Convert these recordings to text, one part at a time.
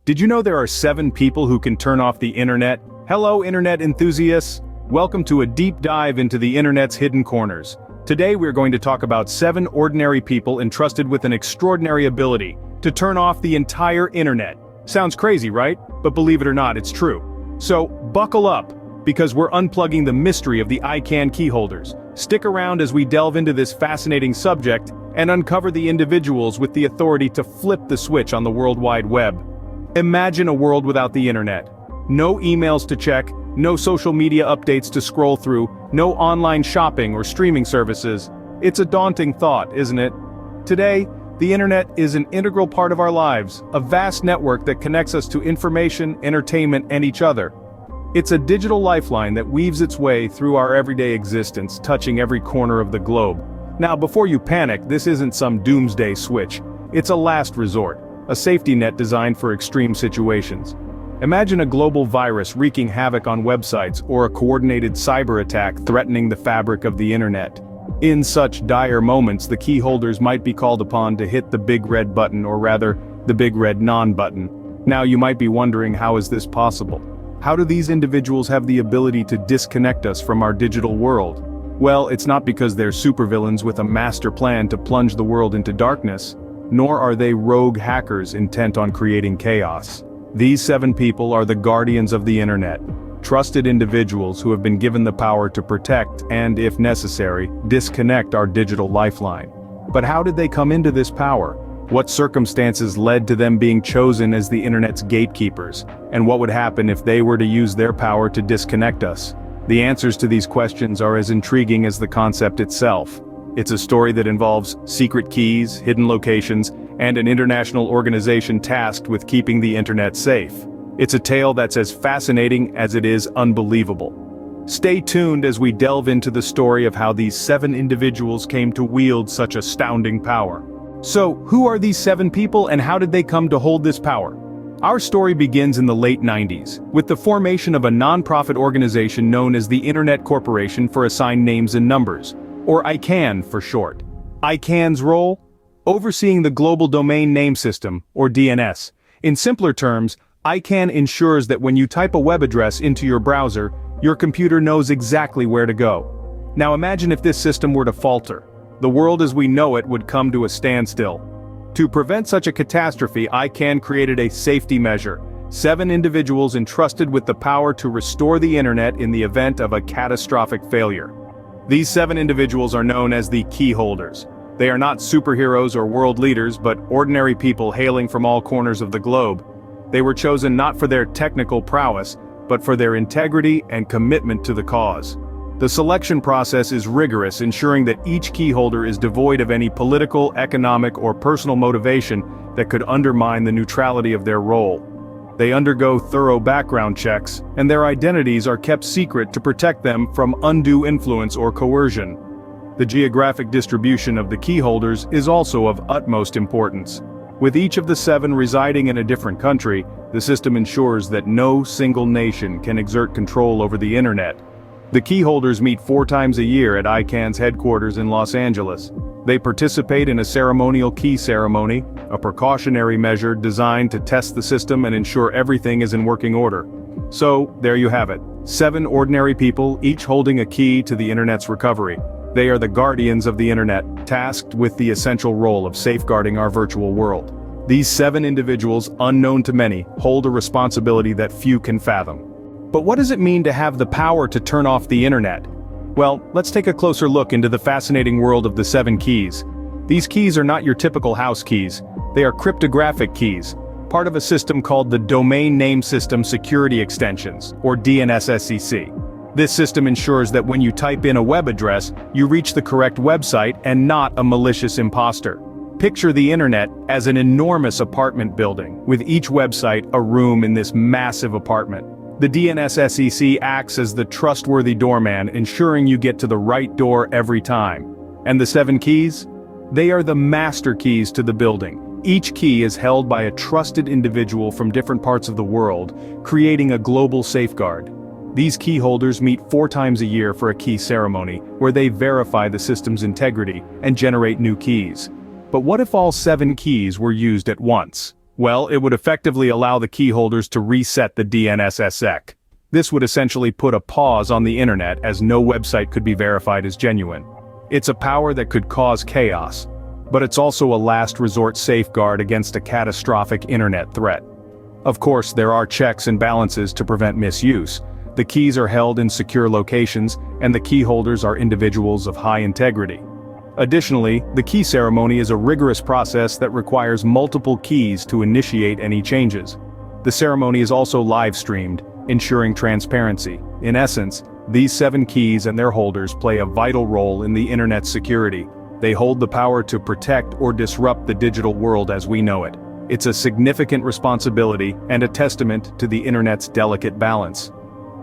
Did you know there are 7 people who can turn off the internet? Hello, internet enthusiasts! Welcome to a deep dive into the internet's hidden corners. Today we're going to talk about 7 ordinary people entrusted with an extraordinary ability to turn off the entire internet. Sounds crazy, right? But believe it or not, it's true. So, buckle up, because we're unplugging the mystery of the ICANN key holders. Stick around as we delve into this fascinating subject and uncover the individuals with the authority to flip the switch on the World Wide Web. Imagine a world without the internet. No emails to check, no social media updates to scroll through, no online shopping or streaming services. It's a daunting thought, isn't it? Today, the internet is an integral part of our lives, a vast network that connects us to information, entertainment, and each other. It's a digital lifeline that weaves its way through our everyday existence, touching every corner of the globe. Now, before you panic, this isn't some doomsday switch. It's a last resort, a safety net designed for extreme situations. Imagine a global virus wreaking havoc on websites or a coordinated cyber attack threatening the fabric of the internet. In such dire moments, the key holders might be called upon to hit the big red button, or rather, the big red non-button. Now you might be wondering, how is this possible? How do these individuals have the ability to disconnect us from our digital world? Well, it's not because they're supervillains with a master plan to plunge the world into darkness, nor are they rogue hackers intent on creating chaos. These 7 people are the guardians of the internet, trusted individuals who have been given the power to protect and, if necessary, disconnect our digital lifeline. But how did they come into this power? What circumstances led to them being chosen as the internet's gatekeepers? And what would happen if they were to use their power to disconnect us? The answers to these questions are as intriguing as the concept itself. It's a story that involves secret keys, hidden locations, and an international organization tasked with keeping the internet safe. It's a tale that's as fascinating as it is unbelievable. Stay tuned as we delve into the story of how these 7 individuals came to wield such astounding power. So, who are these 7 people and how did they come to hold this power? Our story begins in the late 90s, with the formation of a non-profit organization known as the Internet Corporation for Assigned Names and Numbers, or ICANN for short. ICANN's role? Overseeing the Global Domain Name System, or DNS. In simpler terms, ICANN ensures that when you type a web address into your browser, your computer knows exactly where to go. Now imagine if this system were to falter. The world as we know it would come to a standstill. To prevent such a catastrophe, ICANN created a safety measure. 7 individuals entrusted with the power to restore the internet in the event of a catastrophic failure. These 7 individuals are known as the key holders. They are not superheroes or world leaders, but ordinary people hailing from all corners of the globe. They were chosen not for their technical prowess, but for their integrity and commitment to the cause. The selection process is rigorous, ensuring that each key holder is devoid of any political, economic, or personal motivation that could undermine the neutrality of their role. They undergo thorough background checks, and their identities are kept secret to protect them from undue influence or coercion. The geographic distribution of the key holders is also of utmost importance. With each of the 7 residing in a different country, the system ensures that no single nation can exert control over the internet. The key holders meet 4 times a year at ICANN's headquarters in Los Angeles. They participate in a ceremonial key ceremony, a precautionary measure designed to test the system and ensure everything is in working order. So, there you have it. 7 ordinary people, each holding a key to the internet's recovery. They are the guardians of the internet, tasked with the essential role of safeguarding our virtual world. These 7 individuals, unknown to many, hold a responsibility that few can fathom. But what does it mean to have the power to turn off the internet? Well, let's take a closer look into the fascinating world of the 7 keys. These keys are not your typical house keys. They are cryptographic keys, part of a system called the Domain Name System Security Extensions, or DNSSEC. This system ensures that when you type in a web address, you reach the correct website and not a malicious imposter. Picture the internet as an enormous apartment building, with each website a room in this massive apartment. The DNSSEC acts as the trustworthy doorman, ensuring you get to the right door every time. And the 7 keys? They are the master keys to the building. Each key is held by a trusted individual from different parts of the world, creating a global safeguard. These key holders meet 4 times a year for a key ceremony, where they verify the system's integrity and generate new keys. But what if all 7 keys were used at once? Well, it would effectively allow the key holders to reset the DNSSEC. This would essentially put a pause on the internet as no website could be verified as genuine. It's a power that could cause chaos, but it's also a last resort safeguard against a catastrophic internet threat. Of course, there are checks and balances to prevent misuse. The keys are held in secure locations, and the key holders are individuals of high integrity. Additionally, the key ceremony is a rigorous process that requires multiple keys to initiate any changes. The ceremony is also live-streamed, ensuring transparency. In essence, these 7 keys and their holders play a vital role in the internet's security. They hold the power to protect or disrupt the digital world as we know it. It's a significant responsibility and a testament to the internet's delicate balance.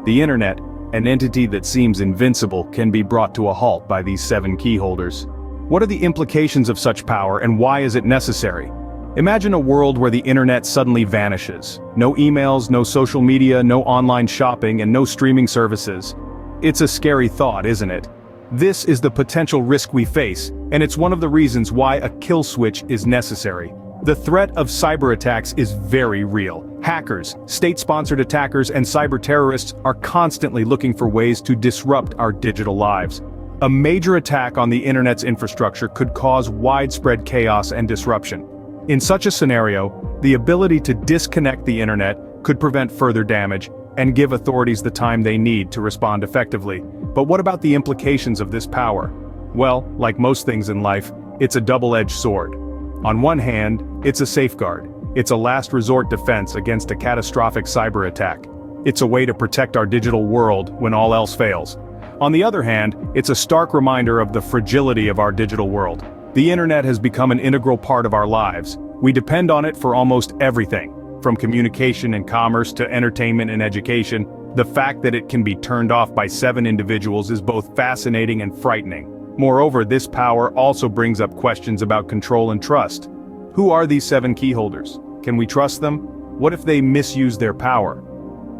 The internet, an entity that seems invincible, can be brought to a halt by these 7 key holders. What are the implications of such power, and why is it necessary? Imagine a world where the internet suddenly vanishes. No emails, no social media, no online shopping, and no streaming services. It's a scary thought, isn't it? This is the potential risk we face, and it's one of the reasons why a kill switch is necessary. The threat of cyber attacks is very real. Hackers, state-sponsored attackers, and cyber terrorists are constantly looking for ways to disrupt our digital lives. A major attack on the internet's infrastructure could cause widespread chaos and disruption. In such a scenario, the ability to disconnect the internet could prevent further damage and give authorities the time they need to respond effectively. But what about the implications of this power? Well, like most things in life, it's a double-edged sword. On one hand, it's a safeguard. It's a last resort defense against a catastrophic cyber attack. It's a way to protect our digital world when all else fails. On the other hand, it's a stark reminder of the fragility of our digital world. The internet has become an integral part of our lives. We depend on it for almost everything, from communication and commerce to entertainment and education. The fact that it can be turned off by 7 individuals is both fascinating and frightening. Moreover, this power also brings up questions about control and trust. Who are these 7 key holders? Can we trust them? What if they misuse their power?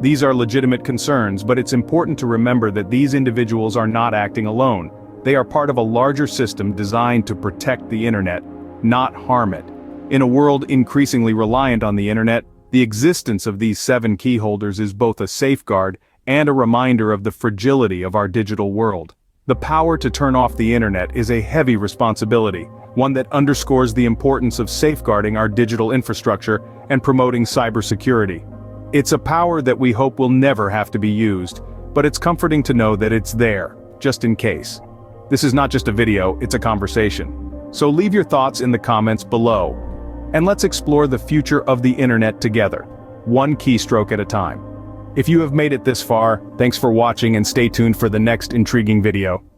These are legitimate concerns, but it's important to remember that these individuals are not acting alone. They are part of a larger system designed to protect the internet, not harm it. In a world increasingly reliant on the internet, the existence of these 7 key holders is both a safeguard and a reminder of the fragility of our digital world. The power to turn off the internet is a heavy responsibility, one that underscores the importance of safeguarding our digital infrastructure and promoting cybersecurity. It's a power that we hope will never have to be used, but it's comforting to know that it's there, just in case. This is not just a video, it's a conversation. So leave your thoughts in the comments below, and let's explore the future of the internet together, one keystroke at a time. If you have made it this far, thanks for watching and stay tuned for the next intriguing video.